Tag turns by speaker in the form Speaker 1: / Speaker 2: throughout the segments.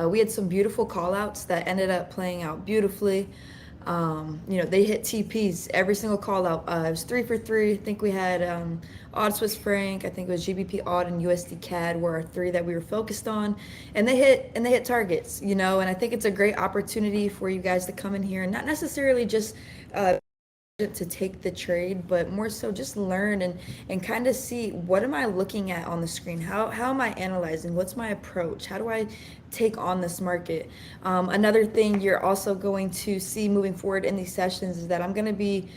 Speaker 1: We had some beautiful call outs that ended up playing out beautifully. They hit TPs every single call out. It was 3 for 3. I think we had odd Swiss franc. I think it was GBP odd and USD CAD were our three that we were focused on, and they hit targets. And I think it's a great opportunity for you guys to come in here and not necessarily just to take the trade, but more so just learn and kind of see what am I looking at on the screen. How am I analyzing? What's my approach? How do I take on this market? Another thing you're also going to see moving forward in these sessions is that I'm going to be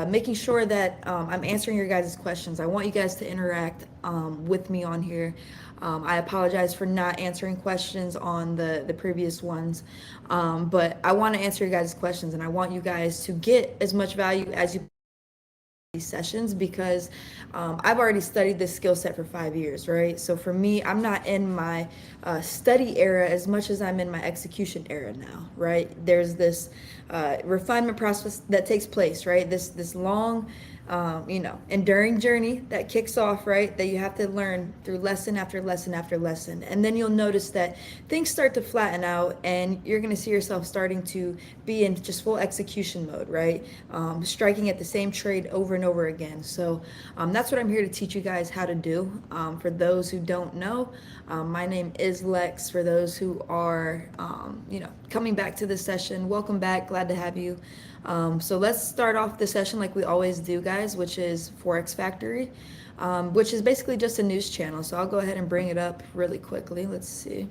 Speaker 1: making sure that I'm answering your guys' questions. I want you guys to interact with me on here. I apologize for not answering questions on the previous ones, but I want to answer your guys' questions, and I want you guys to get as much value as you these sessions because I've already studied this skill set for 5 years, right? So for me, I'm not in my study era as much as I'm in my execution era now, right? There's this refinement process that takes place, right? This long, enduring journey that kicks off, right? That you have to learn through lesson after lesson after lesson, and then you'll notice that things start to flatten out, and you're going to see yourself starting to be in just full execution mode, right? Striking at the same trade over and over again. So that's what I'm here to teach you guys how to do. For those who don't know, my name is Lex. For those who are, coming back to this session, welcome back. Glad to have you. So let's start off the session like we always do, guys, which is Forex Factory, which is basically just a news channel. So I'll go ahead and bring it up really quickly. Let's see.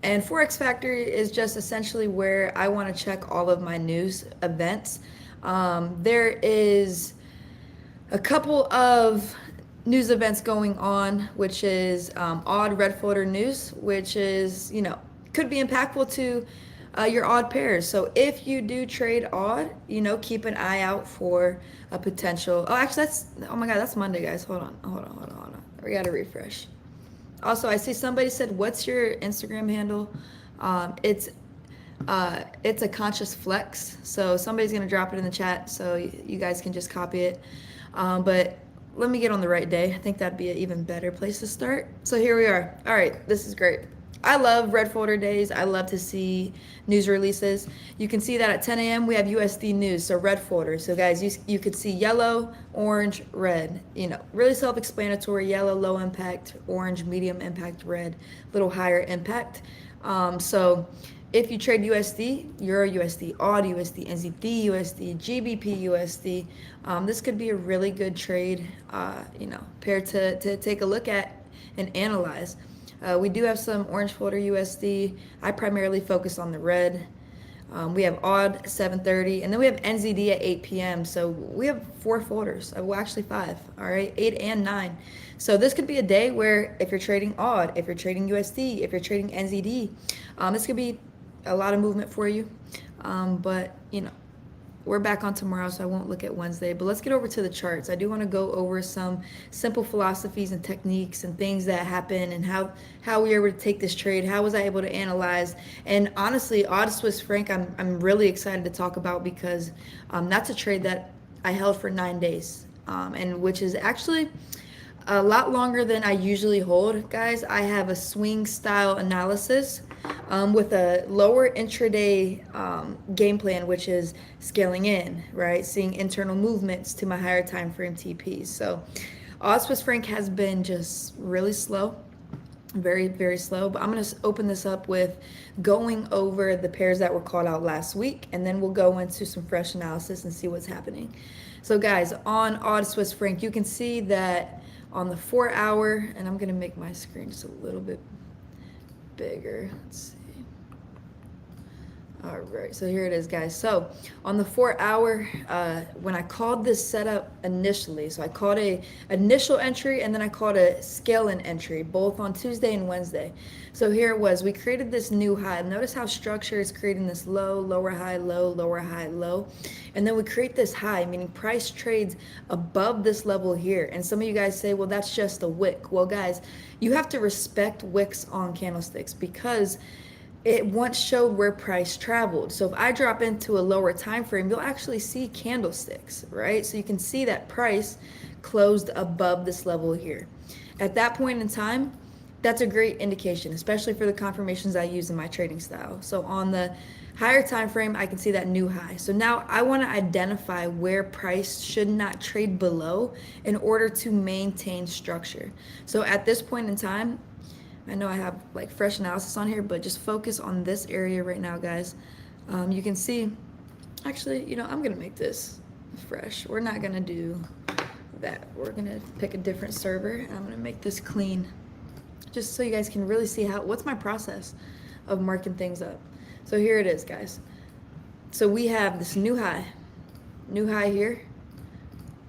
Speaker 1: And Forex Factory is just essentially where I want to check all of my news events. There is a couple of news events going on, which is odd red folder news, which is, could be impactful to your odd pairs. So if you do trade odd, keep an eye out for a potential. Oh, actually, oh my God, that's Monday, guys. Hold on. We got to refresh. Also, I see somebody said, "What's your Instagram handle?" It's a conscious flex. So somebody's gonna drop it in the chat, so you guys can just copy it. But let me get on the right day. I think that'd be an even better place to start. So here we are. All right, this is great. I love red folder days. I love to see news releases. You can see that at 10 a.m. we have USD news, so red folder. So guys, you could see yellow, orange, red. Really self-explanatory. Yellow, low impact; orange, medium impact; red, little higher impact. So if you trade USD, Euro USD, odd USD, NZD USD, GBP USD, this could be a really good trade, pair to take a look at and analyze. We do have some orange folder USD. I primarily focus on the red. We have odd 7:30, and then we have NZD at 8 p.m. So we have 4 folders. Well, actually 5. All right, 8 and 9. So this could be a day where if you're trading odd, if you're trading USD, if you're trading NZD, this could be a lot of movement for you. But we're back on tomorrow, so I won't look at Wednesday. But let's get over to the charts. I do want to go over some simple philosophies and techniques and things that happen and how we were able to take this trade. How was I able to analyze? And honestly, odd Swiss franc, I'm really excited to talk about because that's a trade that I held for 9 days, and which is actually a lot longer than I usually hold, guys. I have a swing style analysis with a lower intraday game plan, which is scaling in, right? Seeing internal movements to my higher time frame TPs. So odd Swiss franc has been just really slow, very, very slow. But I'm going to open this up with going over the pairs that were called out last week, and then we'll go into some fresh analysis and see what's happening. So guys, on odd Swiss franc, you can see that on the 4-hour, and I'm going to make my screen just a little bit bigger. Let's see. All right, so here it is, guys. So on the 4-hour, when I called this setup initially, so I called a initial entry and then I called a scale-in entry, both on Tuesday and Wednesday. So here it was. We created this new high. Notice how structure is creating this low, lower high, low, lower high, low. And then we create this high, meaning price trades above this level here. And some of you guys say, well, that's just a wick. Well, guys, you have to respect wicks on candlesticks because it once showed where price traveled. So if I drop into a lower time frame, you'll actually see candlesticks, right? So you can see that price closed above this level here. At that point in time, that's a great indication, especially for the confirmations I use in my trading style. So on the higher time frame, I can see that new high. So now I want to identify where price should not trade below in order to maintain structure. So at this point in time, I know I have like fresh analysis on here, but just focus on this area right now, guys. You can see, actually, I'm gonna make this fresh. We're not gonna do that. We're gonna pick a different server, and I'm gonna make this clean, just so you guys can really see what's my process of marking things up. So here it is, guys. So we have this new high here,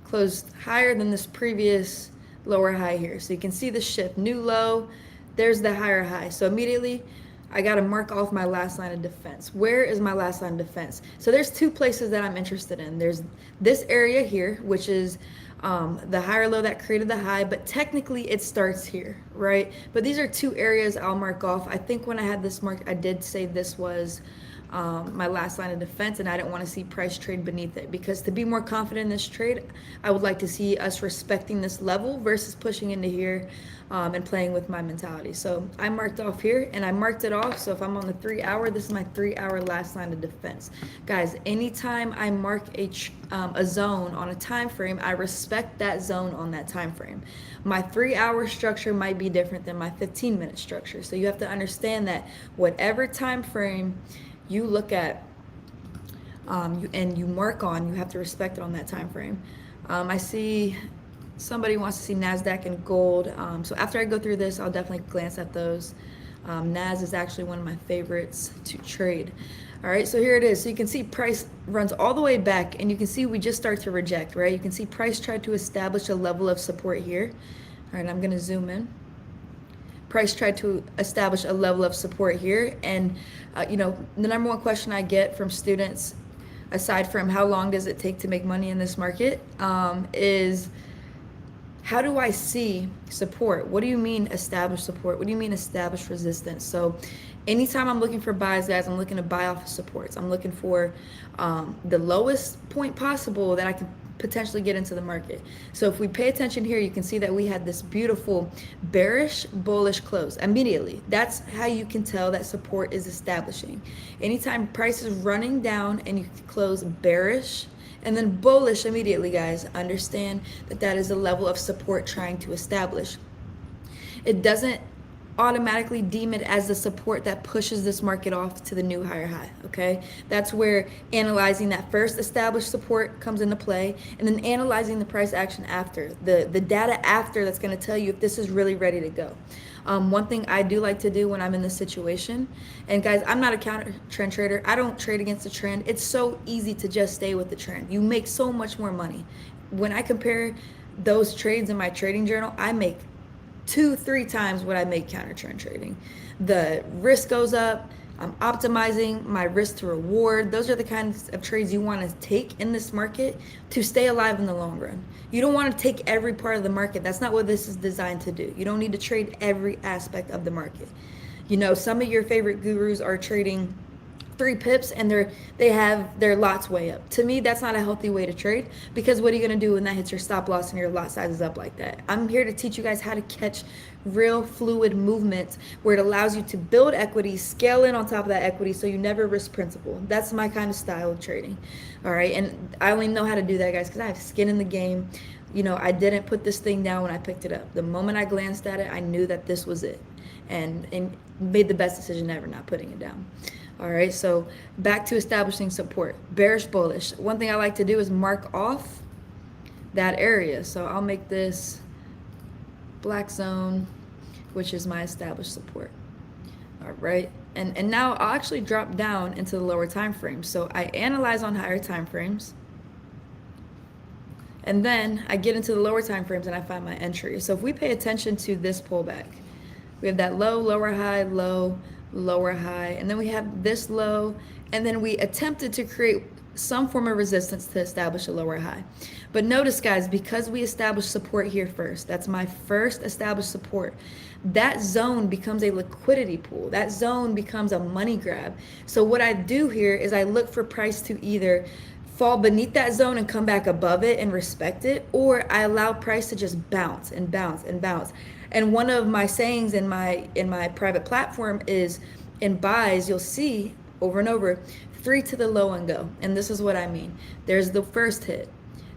Speaker 1: closed higher than this previous lower high here. So you can see the shift, new low, there's the higher high. So immediately I got to mark off my last line of defense. Where is my last line of defense? So there's two places that I'm interested in. There's this area here, which is the higher low that created the high, but technically it starts here, right? But these are two areas I'll mark off. I think when I had this mark, I did say this was my last line of defense, and I didn't want to see price trade beneath it, because to be more confident in this trade, I would like to see us respecting this level versus pushing into here and playing with my mentality. So I marked off here, and I marked it off. So if I'm on the 3 hour, this is my 3 hour last line of defense. Guys, anytime I mark a zone on a time frame, I respect that zone on that time frame. My 3 hour structure might be different than my 15-minute structure. So you have to understand that whatever time frame you look at and you mark on, you have to respect it on that time frame. I see somebody wants to see NASDAQ and gold. So after I go through this, I'll definitely glance at those. NAS is actually one of my favorites to trade. All right, so here it is. So you can see price runs all the way back, and you can see we just start to reject, right? You can see price tried to establish a level of support here. All right, I'm going to zoom in. Price tried to establish a level of support here, and the number one question I get from students, aside from how long does it take to make money in this market, is how do I see support? What do you mean established support? What do you mean established resistance? So anytime I'm looking for buys, guys, I'm looking to buy off of supports. I'm looking for the lowest point possible that I can potentially get into the market. So if we pay attention here, you can see that we had this beautiful bearish bullish close immediately. That's how you can tell that support is establishing. Anytime price is running down and you close bearish and then bullish immediately, guys, understand that that is a level of support trying to establish. It doesn't automatically deem it as the support that pushes this market off to the new higher high, okay? That's where analyzing that first established support comes into play, and then analyzing the price action after, the data after, that's going to tell you if this is really ready to go. One thing I do like to do when I'm in this situation, and guys, I'm not a counter trend trader. I don't trade against the trend. It's so easy to just stay with the trend. You make so much more money. When I compare those trades in my trading journal, I make 2-3 times what I make counter trend trading. The risk goes up. I'm optimizing my risk to reward. Those are the kinds of trades you want to take in this market to stay alive in the long run. You don't want to take every part of the market. That's not what this is designed to do. You don't need to trade every aspect of the market. Some of your favorite gurus are trading 3 pips and they have their lots way up. To me, that's not a healthy way to trade, because what are you going to do when that hits your stop loss and your lot size is up like that? I'm here to teach you guys how to catch real fluid movements where it allows you to build equity, scale in on top of that equity, so you never risk principal. That's my kind of style of trading. All right, and I only know how to do that, guys, because I have skin in the game. I didn't put this thing down when I picked it up. The moment I glanced at it, I knew that this was it, and made the best decision ever not putting it down. All right, so back to establishing support, bearish, bullish. One thing I like to do is mark off that area. So I'll make this black zone, which is my established support. All right, and now I'll actually drop down into the lower time frames. So I analyze on higher time frames, and then I get into the lower time frames and I find my entry. So if we pay attention to this pullback, we have that low, lower high, low, lower high, and then we have this low, and then we attempted to create some form of resistance to establish a lower high. But notice, guys, because we established support here first, that's my first established support, that zone becomes a liquidity pool. That zone becomes a money grab. So what I do here is I look for price to either fall beneath that zone and come back above it and respect it, or I allow price to just bounce and bounce and bounce. And one of my sayings in my private platform is, in buys, you'll see over and over, 3 to the low and go. And this is what I mean. There's the first hit.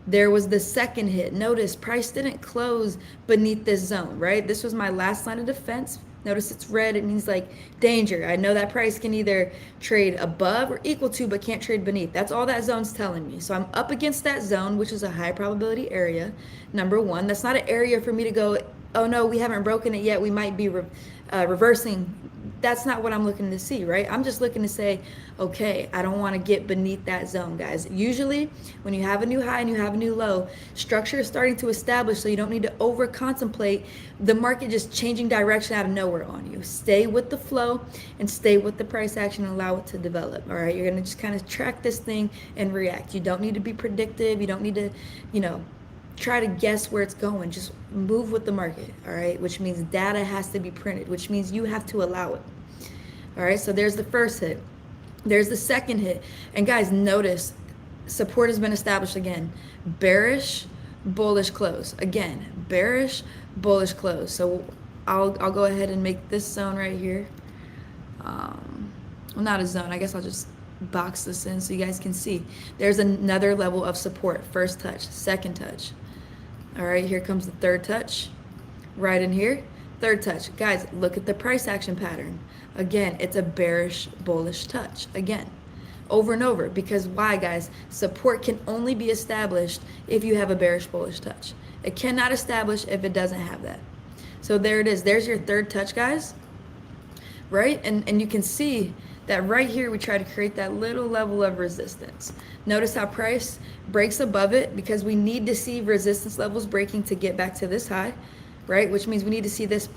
Speaker 1: There was the second hit. Notice price didn't close beneath this zone, right? This was my last line of defense. Notice it's red. It means like danger. I know that price can either trade above or equal to, but can't trade beneath. That's all that zone's telling me. So I'm up against that zone, which is a high probability area. Number one, that's not an area for me to go, oh no, we haven't broken it yet. We might be reversing. That's not what I'm looking to see, right? I'm just looking to say, okay, I don't want to get beneath that zone, guys. Usually when you have a new high and you have a new low, structure is starting to establish, so you don't need to over contemplate the market just changing direction out of nowhere on you. Stay with the flow and stay with the price action and allow it to develop. All right, you're going to just kind of track this thing and react. You don't need to be predictive. You don't need to, try to guess where it's going. Just move with the market. All right, which means data has to be printed, which means you have to allow it. All right, so there's the first hit. There's the second hit. And guys, notice support has been established again. Bearish, bullish close. Again, bearish, bullish close. So I'll go ahead and make this zone right here. Well, not a zone. I guess I'll just box this in so you guys can see. There's another level of support. First touch, second touch. All right, here comes the third touch. Right in here, third touch. Guys, look at the price action pattern. Again, it's a bearish, bullish touch. Again, over and over. Because why, guys? Support can only be established if you have a bearish, bullish touch. It cannot establish if it doesn't have that. So there it is. There's your third touch, guys. Right? And you can see that right here we try to create that little level of resistance. Notice how price breaks above it, because we need to see resistance levels breaking to get back to this high, right? Which means we need to see this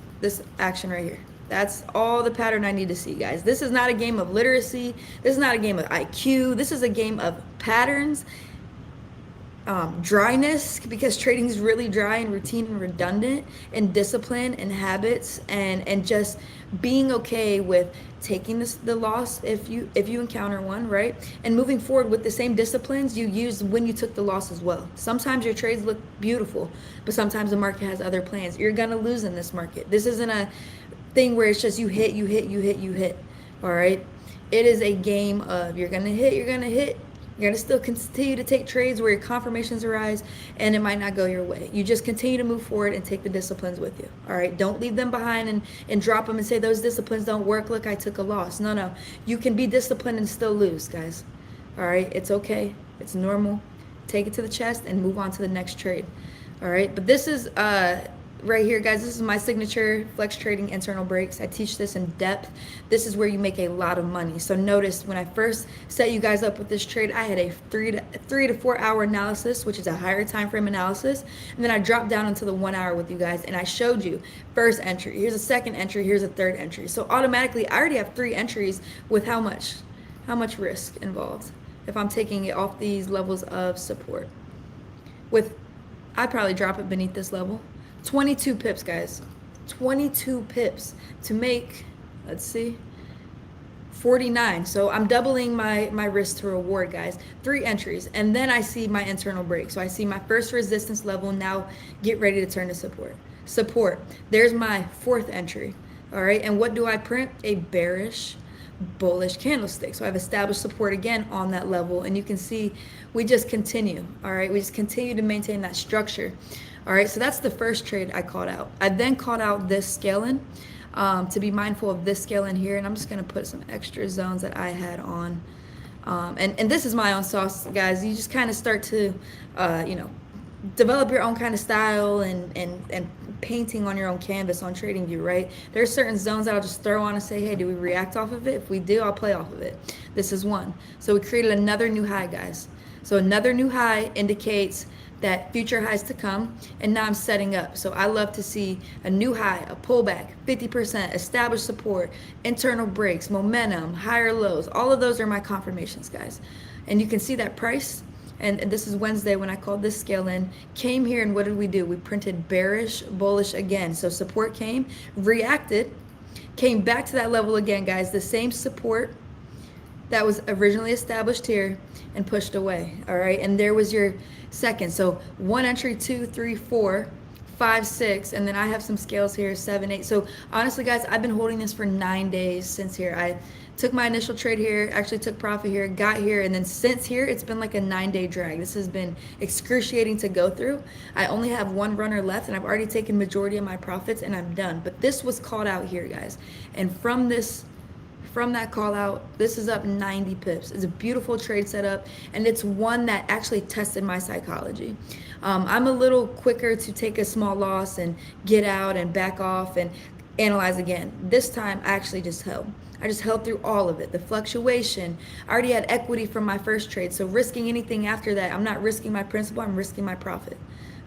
Speaker 1: action right here. That's all the pattern I need to see, guys. This is not a game of literacy. This is not a game of IQ. This is a game of patterns, dryness, because trading is really dry and routine and redundant, and discipline and habits, and just being okay with taking the loss if you encounter one, right? And moving forward with the same disciplines you used when you took the loss as well. Sometimes your trades look beautiful, but sometimes the market has other plans. You're gonna lose in this market. This isn't a thing where it's just you hit. All right, it is a game of you're gonna hit. You're gonna still continue to take trades where your confirmations arise, and it might not go your way. You just continue to move forward and take the disciplines with you. All right, don't leave them behind and drop them and say those disciplines don't work. Look, I took a loss. No, you can be disciplined and still lose, guys. All right, it's okay. It's normal. Take it to the chest and move on to the next trade. All right, but this is right here, guys. This is my signature flex trading internal breaks. I teach this in depth. This is where you make a lot of money. So notice when I first set you guys up with this trade, I had a 3 to 4 hour analysis, which is a higher time frame analysis, and then I dropped down into the 1 hour with you guys, and I showed you first entry, here's a second entry, here's a third entry. So automatically I already have 3 entries with how much risk involved if I'm taking it off these levels of support. I'd probably drop it beneath this level. 22 pips, guys. 22 pips to make, let's see, 49. So I'm doubling my risk to reward, guys. 3 entries, and then I see my internal break. So I see my first resistance level. Now get ready to turn to support. There's my 4th entry. All right, and what do I print? A bearish, bullish candlestick. So I've established support again on that level, and you can see we just continue. All right, we just continue to maintain that structure. All right, so that's the first trade I called out. I then called out this scale in, to be mindful of this scale in here, and I'm just gonna put some extra zones that I had on. And this is my own sauce, guys. You just kind of start to, develop your own kind of style and painting on your own canvas on TradingView, right? There's certain zones that I'll just throw on and say, hey, do we react off of it? If we do, I'll play off of it. This is one. So we created another new high, guys. So another new high indicates that future highs to come, and now I'm setting up. So I love to see a new high, a pullback, 50%, established support, internal breaks, momentum, higher lows. All of those are my confirmations, guys. And you can see that price, and this is Wednesday when I called this scale in, came here, and what did we do? We printed bearish, bullish again. So support came, reacted, came back to that level again, guys. The same support that was originally established here and pushed away. All right, and there was your second. So 1 entry, 2, 3, 4, 5, 6, and then I have some scales here, 7, 8. So honestly, guys, I've been holding this for 9 days since here. I took my initial trade here, actually took profit here, got here, and then since here, it's been like a 9-day drag. This has been excruciating to go through. I only have one runner left, and I've already taken majority of my profits, and I'm done. But this was called out here, guys, and from that call out, this is up 90 pips. It's a beautiful trade setup, and it's one that actually tested my psychology. I'm a little quicker to take a small loss and get out and back off and analyze again. This time, I actually just held. I just held through all of it. The fluctuation. I already had equity from my first trade, so risking anything after that, I'm not risking my principal, I'm risking my profit.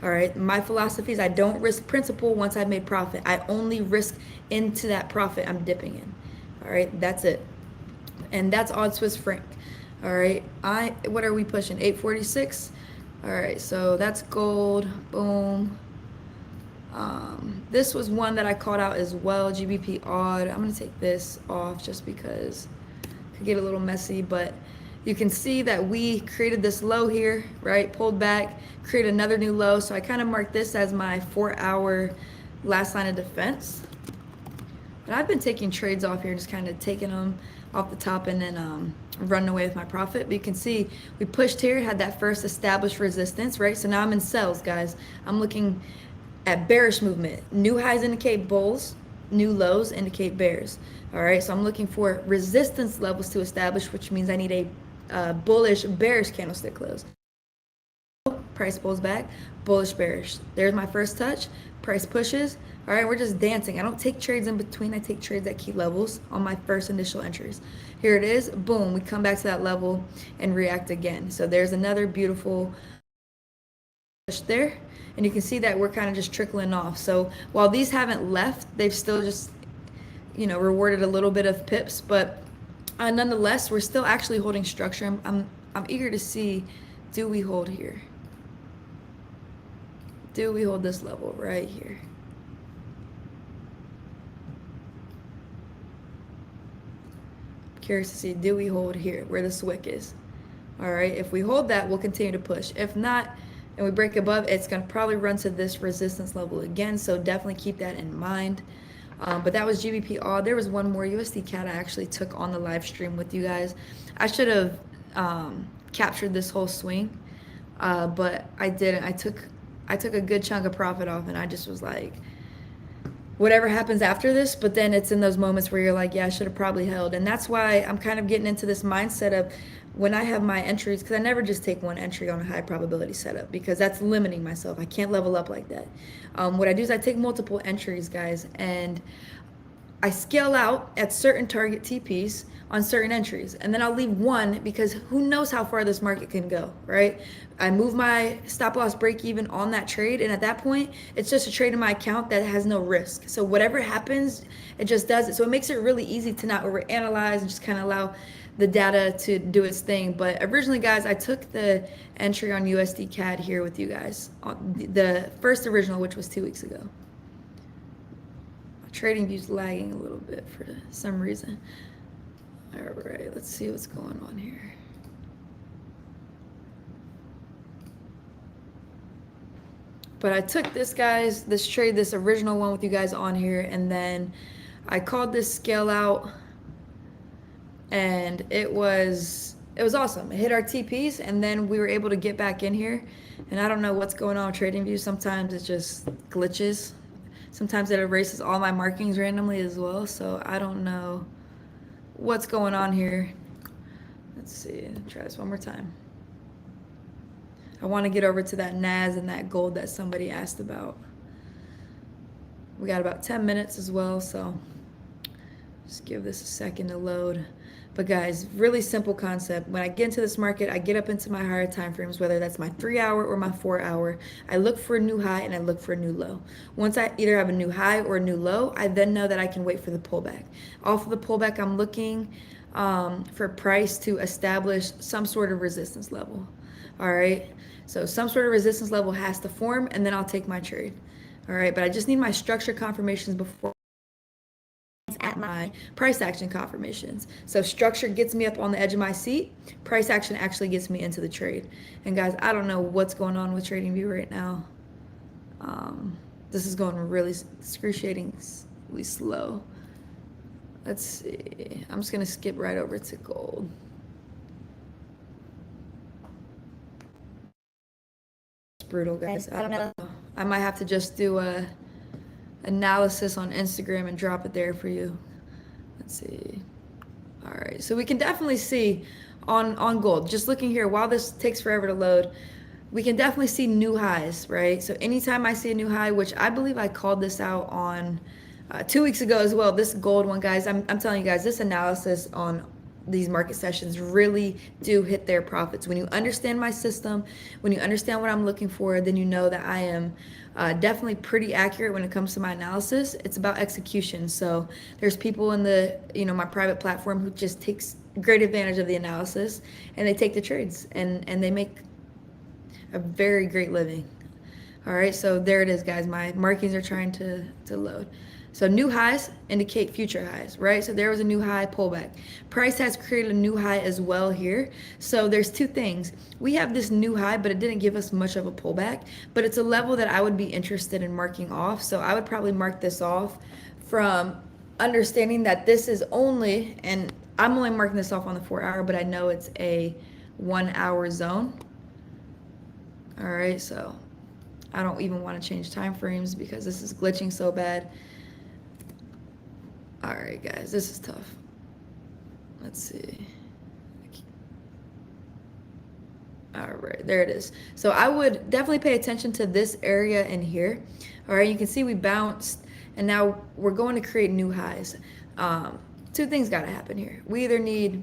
Speaker 1: All right, my philosophy is I don't risk principal once I've made profit. I only risk into that profit I'm dipping in. All right, that's it. And that's odd Swiss franc. All right, what are we pushing? 846. All right, so that's gold. Boom. This was one that I called out as well, GBP odd. I'm gonna take this off just because it could get a little messy, but you can see that we created this low here, right? Pulled back, created another new low. So I kind of marked this as my 4-hour last line of defense. And I've been taking trades off here, just kind of taking them off the top and then running away with my profit. But you can see we pushed here, had that first established resistance, right? So now I'm in sells, guys. I'm looking at bearish movement. New highs indicate bulls, new lows indicate bears. All right, so I'm looking for resistance levels to establish, which means I need a bullish, bearish candlestick close. Price pulls back, bullish, bearish. There's my first touch. Price pushes. All right, we're just dancing. I don't take trades in between. I take trades at key levels on my first initial entries. Here it is. Boom. We come back to that level and react again. So there's another beautiful push there. And you can see that we're kind of just trickling off. So while these haven't left, they've still just, rewarded a little bit of pips. But nonetheless, we're still actually holding structure. I'm eager to see, do we hold here? Do we hold this level right here? Curious to see, do we hold here where the SWIC is? All right, if we hold that, we'll continue to push. If not, and we break above, it's going to probably run to this resistance level again, so definitely keep that in mind. But that was GBP odd. There was one more USD CAD I actually took on the live stream with you guys. I should have captured this whole swing, but I didn't. I took a good chunk of profit off, and I just was like, whatever happens after this. But then it's in those moments where you're like, yeah, I should have probably held. And that's why I'm kind of getting into this mindset of when I have my entries, because I never just take one entry on a high probability setup, because that's limiting myself. I can't level up like that. What I do is I take multiple entries, guys, and I scale out at certain target TPs on certain entries, and then I'll leave one because who knows how far this market can go, right? I move my stop loss break even on that trade, and at that point, it's just a trade in my account that has no risk. So whatever happens, it just does it. So it makes it really easy to not overanalyze and just kind of allow the data to do its thing. But originally, guys, I took the entry on USD CAD here with you guys, on the first original, which was 2 weeks ago. Trading view's lagging a little bit for some reason. All right, let's see what's going on here. But I took this trade, this original one with you guys on here, and then I called this scale out, and it was awesome. It hit our TPs, and then we were able to get back in here. And I don't know what's going on with TradingView. Sometimes it just glitches. Sometimes it erases all my markings randomly as well. So I don't know what's going on here. Let's see. Try this one more time. I want to get over to that NAS and that gold that somebody asked about. We got about 10 minutes as well, so just give this a second to load. But guys, really simple concept. When I get into this market, I get up into my higher time frames, whether that's my 3-hour or my 4-hour. I look for a new high and I look for a new low. Once I either have a new high or a new low, I then know that I can wait for the pullback. Off of the pullback, I'm looking for price to establish some sort of resistance level. All right, so some sort of resistance level has to form, and then I'll take my trade. All right, but I just need my structure confirmations before at my price action confirmations. So structure gets me up on the edge of my seat. Price action actually gets me into the trade. And guys, I don't know what's going on with TradingView right now. This is going really excruciatingly slow. Let's see. I'm just gonna skip right over to gold. It's brutal, guys. I don't know. I might have to just do a analysis on Instagram and drop it there for you. Let's see. All right, so we can definitely see on gold, just looking here, while this takes forever to load, we can definitely see new highs, right? So anytime I see a new high, which I believe I called this out on 2 weeks ago as well, this gold one, guys, I'm telling you guys, this analysis on these market sessions really do hit their profits. When you understand my system, when you understand what I'm looking for, then you know that I am definitely pretty accurate when it comes to my analysis. It's about execution. So there's people in the, my private platform who just takes great advantage of the analysis, and they take the trades, and they make a very great living. All right, so there it is, guys. My markings are trying to load. So new highs indicate future highs, right? So there was a new high pullback. Price has created a new high as well here. So there's two things. We have this new high, but it didn't give us much of a pullback, but it's a level that I would be interested in marking off. So I would probably mark this off from understanding that this is only, and I'm only marking this off on the 4-hour, but I know it's a 1-hour zone. All right, so I don't even want to change time frames because this is glitching so bad. All right, guys, this is tough. Let's see. All right, there it is. So I would definitely pay attention to this area in here. All right, you can see we bounced, and now we're going to create new highs. Two things got to happen here. We either need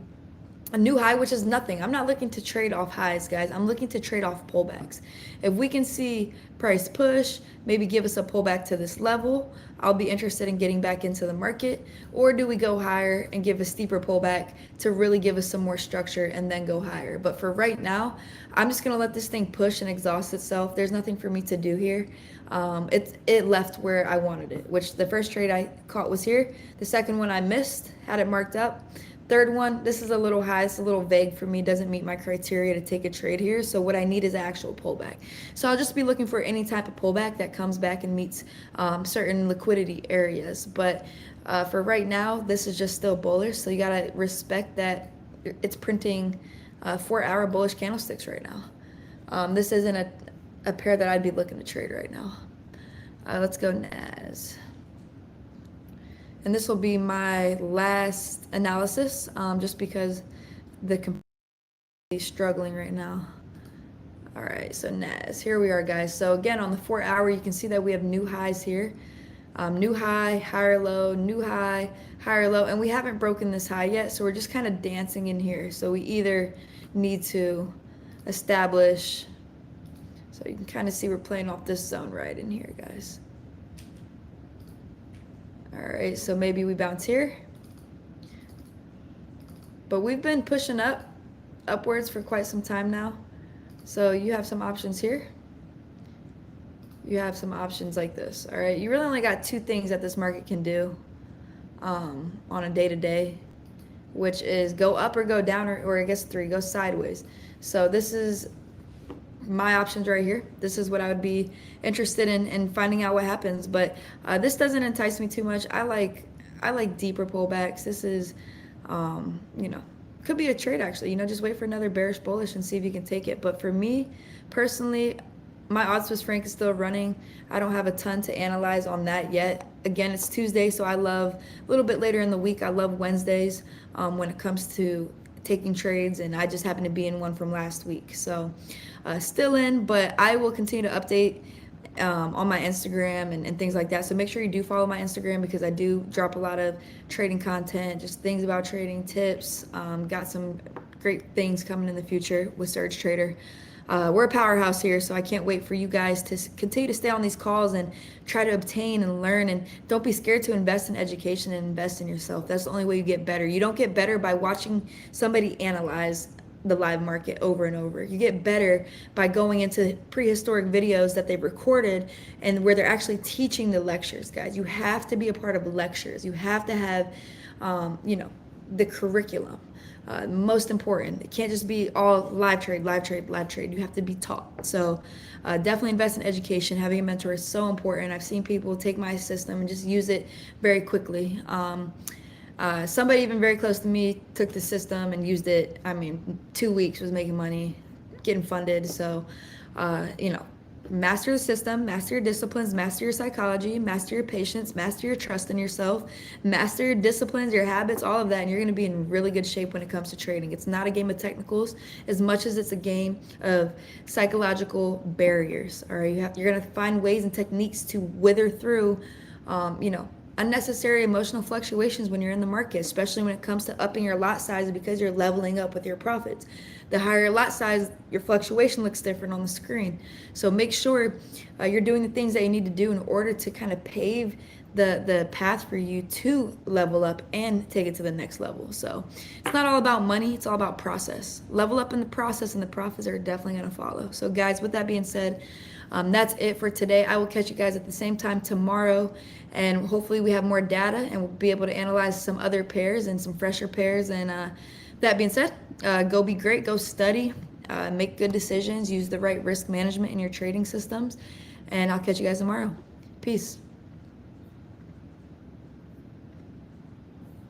Speaker 1: a new high, which is nothing. I'm not looking to trade off highs, guys. I'm looking to trade off pullbacks. If we can see price push, maybe give us a pullback to this level, I'll be interested in getting back into the market. Or do we go higher and give a steeper pullback to really give us some more structure and then go higher? But for right now, I'm just going to let this thing push and exhaust itself. There's nothing for me to do here. It left where I wanted it, which the first trade I caught was here. The second one I missed, had it marked up. Third one, this is a little high. It's a little vague for me. Doesn't meet my criteria to take a trade here. So what I need is an actual pullback. So I'll just be looking for any type of pullback that comes back and meets certain liquidity areas. But for right now, this is just still bullish. So you got to respect that it's printing 4-hour bullish candlesticks right now. This isn't a pair that I'd be looking to trade right now. Let's go NAS. And this will be my last analysis, just because the computer is struggling right now. All right, so NAS, here we are, guys. So again, on the 4-hour, you can see that we have new highs here. New high, higher low, new high, higher low, and we haven't broken this high yet, so we're just kind of dancing in here. So we either need to establish, so you can kind of see we're playing off this zone right in here, guys. All right, so maybe we bounce here. But we've been pushing upwards for quite some time now. So you have some options here. You have some options like this, all right? You really only got two things that this market can do on a day-to-day, which is go up or go down, or I guess three, go sideways. So this is my options right here. This is what I would be interested in finding out what happens. But this doesn't entice me too much. I like deeper pullbacks. This is, could be a trade actually. Just wait for another bearish bullish and see if you can take it. But for me personally, my odds Swiss franc is still running. I don't have a ton to analyze on that yet. Again, it's Tuesday, so I love a little bit later in the week. I love Wednesdays when it comes to taking trades, and I just happen to be in one from last week. So still in, but I will continue to update on my Instagram and things like that. So make sure you do follow my Instagram, because I do drop a lot of trading content, just things about trading, tips. Got some great things coming in the future with Surge Trader. We're a powerhouse here, so I can't wait for you guys to continue to stay on these calls and try to obtain and learn. And don't be scared to invest in education and invest in yourself. That's the only way you get better. You don't get better by watching somebody analyze the live market over and over. You get better by going into prehistoric videos that they've recorded and where they're actually teaching the lectures, guys. You have to be a part of lectures. You have to have, the curriculum. Most important. It can't just be all live trade, live trade, live trade. You have to be taught. So definitely invest in education. Having a mentor is so important. I've seen people take my system and just use it very quickly. Somebody even very close to me took the system and used it. I mean, 2 weeks was making money, getting funded. So, you know, master the system, master your disciplines, master your psychology, master your patience, master your trust in yourself, master your disciplines, your habits, all of that, and you're going to be in really good shape when it comes to trading. It's not a game of technicals as much as it's a game of psychological barriers. All right, you're going to find ways and techniques to wither through, you know, unnecessary emotional fluctuations when you're in the market, especially when it comes to upping your lot size because you're leveling up with your profits. The higher your lot size, your fluctuation looks different on the screen. So make sure you're doing the things that you need to do in order to kind of pave the path for you to level up and take it to the next level. So it's not all about money, it's all about process. Level up in the process and the profits are definitely going to follow. So guys, with that being said, that's it for today. I will catch you guys at the same time tomorrow, and hopefully we have more data and we'll be able to analyze some other pairs and some fresher pairs. And that being said, go be great, go study, make good decisions, use the right risk management in your trading systems, and I'll catch you guys tomorrow. Peace.